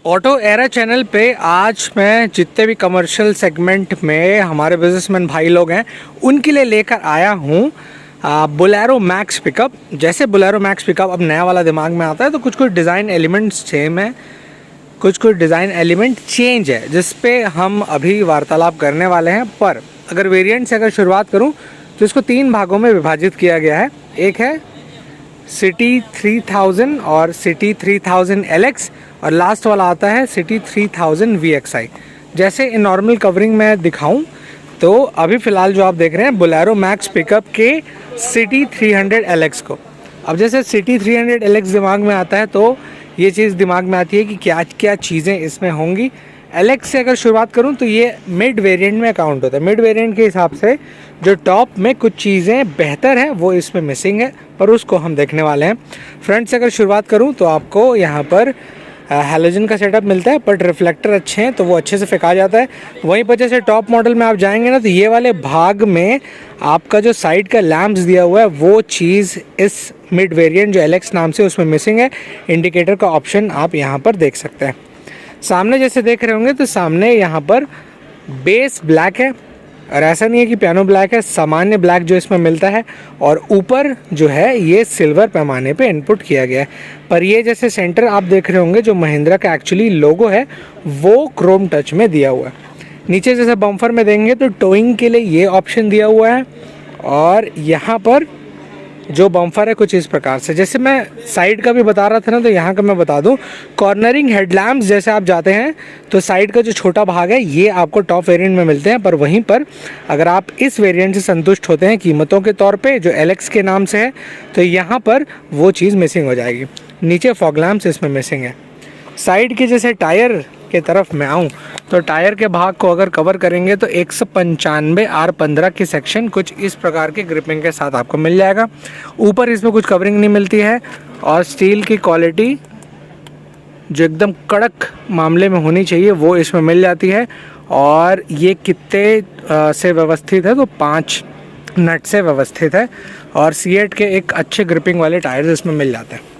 Auto era channel पे आज मैं जितने भी कमर्शियल सेगमेंट में हमारे बिजनेसमैन भाई लोग हैं उनके लिए लेकर आया हूँ बोलेरो मैक्स पिकअप। जैसे बोलेरो मैक्स पिकअप अब नया वाला दिमाग में आता है तो कुछ कुछ डिज़ाइन एलिमेंट्स सेम है, कुछ कुछ डिज़ाइन एलिमेंट चेंज है, जिस पे हम अभी वार्तालाप करने वाले हैं। पर अगर वेरिएंट से अगर शुरुआत करूँ तो इसको 3 भागों में विभाजित किया गया है। एक है सिटी 3000 और सिटी 3000 LX और लास्ट वाला आता है सिटी 3000 VXI। जैसे इन नॉर्मल कवरिंग में दिखाऊं तो अभी फ़िलहाल जो आप देख रहे हैं बोलेरो मैक्स पिकअप के सिटी 300 LX को। अब जैसे सिटी 300 LX दिमाग में आता है तो ये चीज़ दिमाग में आती है कि क्या क्या चीज़ें इसमें होंगी। LX से अगर शुरुआत करूं तो ये मिड वेरिएंट में काउंट होता है। मिड वेरिएंट के हिसाब से जो टॉप में कुछ चीज़ें बेहतर है वो इसमें मिसिंग है, पर उसको हम देखने वाले हैं। फ्रंट से अगर शुरुआत करूं तो आपको यहाँ पर हैलोजन का सेटअप मिलता है, बट रिफ्लेक्टर अच्छे हैं तो वो अच्छे से फेंका जाता है। वहीं पर जैसे टॉप मॉडल में आप जाएंगे ना तो ये वाले भाग में आपका जो साइड का लैंप्स दिया हुआ है वो चीज़ इस मिड वेरिएंट जो LX नाम से उसमें मिसिंग है। इंडिकेटर का ऑप्शन आप यहाँ पर देख सकते हैं। सामने जैसे देख रहे होंगे तो सामने यहाँ पर बेस ब्लैक है, और ऐसा नहीं है कि पियानो ब्लैक है, सामान्य ब्लैक जो इसमें मिलता है। और ऊपर जो है ये सिल्वर पैमाने पे इनपुट किया गया है। पर ये जैसे सेंटर आप देख रहे होंगे जो महिंद्रा का एक्चुअली लोगो है वो क्रोम टच में दिया हुआ है। नीचे जैसे बम्फर में देंगे तो टोइंग के लिए ये ऑप्शन दिया हुआ है, और यहाँ पर जो बम्फर है कुछ इस प्रकार से। जैसे मैं साइड का भी बता रहा था ना तो यहाँ का मैं बता दूँ, कॉर्नरिंग हेडलैम्प्स जैसे आप जाते हैं तो साइड का जो छोटा भाग है ये आपको टॉप वेरिएंट में मिलते हैं। पर वहीं पर अगर आप इस वेरिएंट से संतुष्ट होते हैं कीमतों के तौर पे जो LX के नाम से है तो यहाँ पर वो चीज़ मिसिंग हो जाएगी। नीचे फॉग लैम्प्स इसमें मिसिंग है। साइड के जैसे टायर के तरफ मैं आऊँ तो टायर के भाग को अगर कवर करेंगे तो 195 R15 की सेक्शन कुछ इस प्रकार के ग्रिपिंग के साथ आपको मिल जाएगा। ऊपर इसमें कुछ कवरिंग नहीं मिलती है, और स्टील की क्वालिटी जो एकदम कड़क मामले में होनी चाहिए वो इसमें मिल जाती है। और ये कितने से व्यवस्थित है तो 5 नट से व्यवस्थित है, और C8 के एक अच्छे ग्रिपिंग वाले टायर्स इसमें मिल जाते हैं।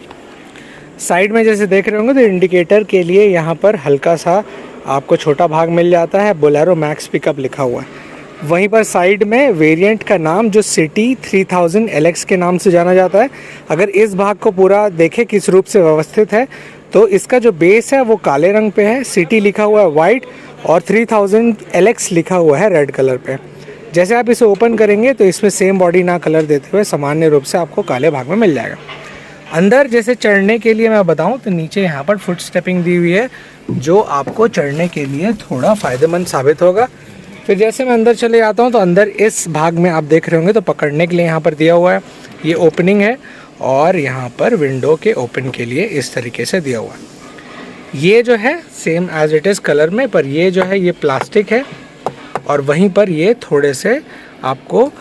साइड में जैसे देख रहे होंगे तो इंडिकेटर के लिए यहाँ पर हल्का सा आपको छोटा भाग मिल जाता है, बोलेरो मैक्स पिकअप लिखा हुआ है। वहीं पर साइड में वेरिएंट का नाम जो सिटी 3000 LX के नाम से जाना जाता है। अगर इस भाग को पूरा देखें किस रूप से व्यवस्थित है तो इसका जो बेस है वो काले रंग पे है, सिटी लिखा हुआ है वाइट, और 3000 LX लिखा हुआ है रेड कलर पे। जैसे आप इसे ओपन करेंगे तो इसमें सेम बॉडी ना कलर देते हुए सामान्य रूप से आपको काले भाग में मिल जाएगा। अंदर जैसे चढ़ने के लिए मैं बताऊं तो नीचे यहाँ पर फुट स्टेपिंग दी हुई है जो आपको चढ़ने के लिए थोड़ा फ़ायदेमंद साबित होगा। फिर जैसे मैं अंदर चले जाता हूँ तो अंदर इस भाग में आप देख रहे होंगे तो पकड़ने के लिए यहाँ पर दिया हुआ है, ये ओपनिंग है, और यहाँ पर विंडो के ओपन के लिए इस तरीके से दिया हुआ है। ये जो है same as it is colour में, पर ये जो है ये प्लास्टिक है, और वहीं पर ये थोड़े से आपको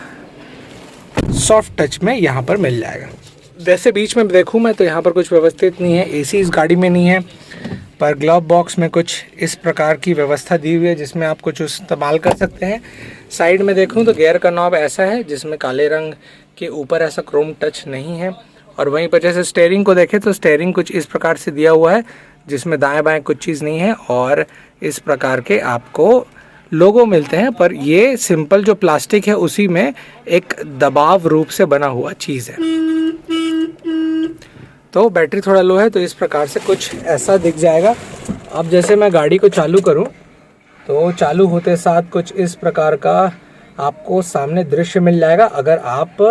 सॉफ्ट टच में यहाँ पर मिल जाएगा। वैसे बीच में देखूं मैं तो यहाँ पर कुछ व्यवस्थित नहीं है, AC इस गाड़ी में नहीं है, पर ग्लव बॉक्स में कुछ इस प्रकार की व्यवस्था दी हुई है जिसमें आप कुछ इस्तेमाल कर सकते हैं। साइड में देखूं तो गियर का नॉब ऐसा है जिसमें काले रंग के ऊपर ऐसा क्रोम टच नहीं है, और वहीं पर जैसे स्टेयरिंग को देखें तो स्टेयरिंग कुछ इस प्रकार से दिया हुआ है जिसमें दाएँ बाएँ कुछ चीज़ नहीं है, और इस प्रकार के आपको लोगो मिलते हैं। पर ये सिंपल जो प्लास्टिक है उसी में एक दबाव रूप से बना हुआ चीज़ है। तो बैटरी थोड़ा लो है तो इस प्रकार से कुछ ऐसा दिख जाएगा। अब जैसे मैं गाड़ी को चालू करूं तो चालू होते साथ कुछ इस प्रकार का आपको सामने दृश्य मिल जाएगा। अगर आप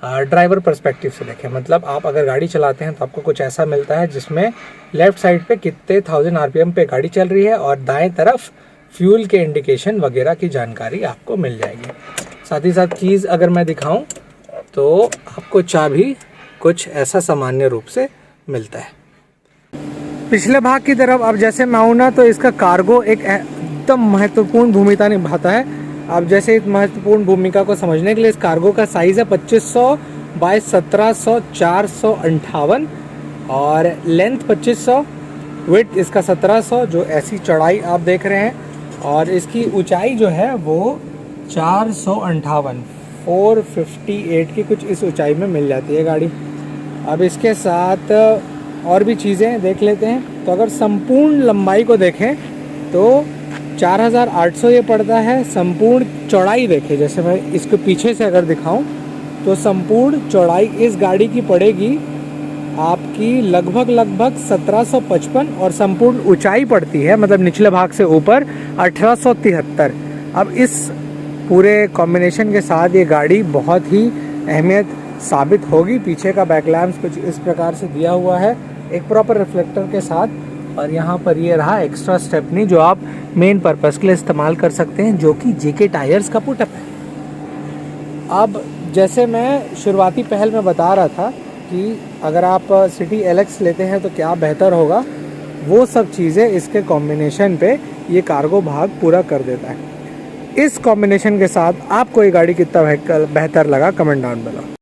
ड्राइवर पर्सपेक्टिव से देखें, मतलब आप अगर गाड़ी चलाते हैं तो आपको कुछ ऐसा मिलता है जिसमें लेफ़्ट साइड पे कितने 1000 RPM पे गाड़ी चल रही है, और दाएं तरफ फ्यूल के इंडिकेशन वगैरह की जानकारी आपको मिल जाएगी। साथ ही साथ कीज़ अगर मैं दिखाऊं तो आपको चाबी कुछ ऐसा सामान्य रूप से मिलता है। पिछले भाग की तरफ अब जैसे मैं आऊँ ना तो इसका कार्गो एक एकदम महत्वपूर्ण भूमिका निभाता है। अब जैसे इस महत्वपूर्ण भूमिका को समझने के लिए इस कार्गो का साइज़ है 2500 बाय 1700 458, और लेंथ 2500, विड्थ इसका 1700 जो ऐसी चौड़ाई आप देख रहे हैं, और इसकी ऊंचाई जो है वो 458 458 की कुछ इस ऊंचाई में मिल जाती है गाड़ी। अब इसके साथ और भी चीज़ें देख लेते हैं। तो अगर संपूर्ण लंबाई को देखें तो 4800 ये पड़ता है। संपूर्ण चौड़ाई देखें, जैसे मैं इसको पीछे से अगर दिखाऊं तो संपूर्ण चौड़ाई इस गाड़ी की पड़ेगी आपकी लगभग 1755 और संपूर्ण ऊंचाई पड़ती है मतलब निचले भाग से ऊपर 1873। अब इस पूरे कॉम्बिनेशन के साथ ये गाड़ी बहुत ही अहमियत साबित होगी। पीछे का बैक लैम्प्स कुछ इस प्रकार से दिया हुआ है एक प्रॉपर रिफ्लेक्टर के साथ, और यहाँ पर ये रहा एक्स्ट्रा स्टेपनी जो आप मेन पर्पस के लिए इस्तेमाल कर सकते हैं, जो कि जेके टायर्स का पुटअप है। अब जैसे मैं शुरुआती पहल में बता रहा था कि अगर आप सिटी एलेक्स लेते हैं तो क्या बेहतर होगा, वो सब चीज़ें इसके कॉम्बिनेशन पे ये कार्गो भाग पूरा कर देता है। इस कॉम्बिनेशन के साथ आपको ये गाड़ी कितना बेहतर लगा, कमेंट डाउन बिलो।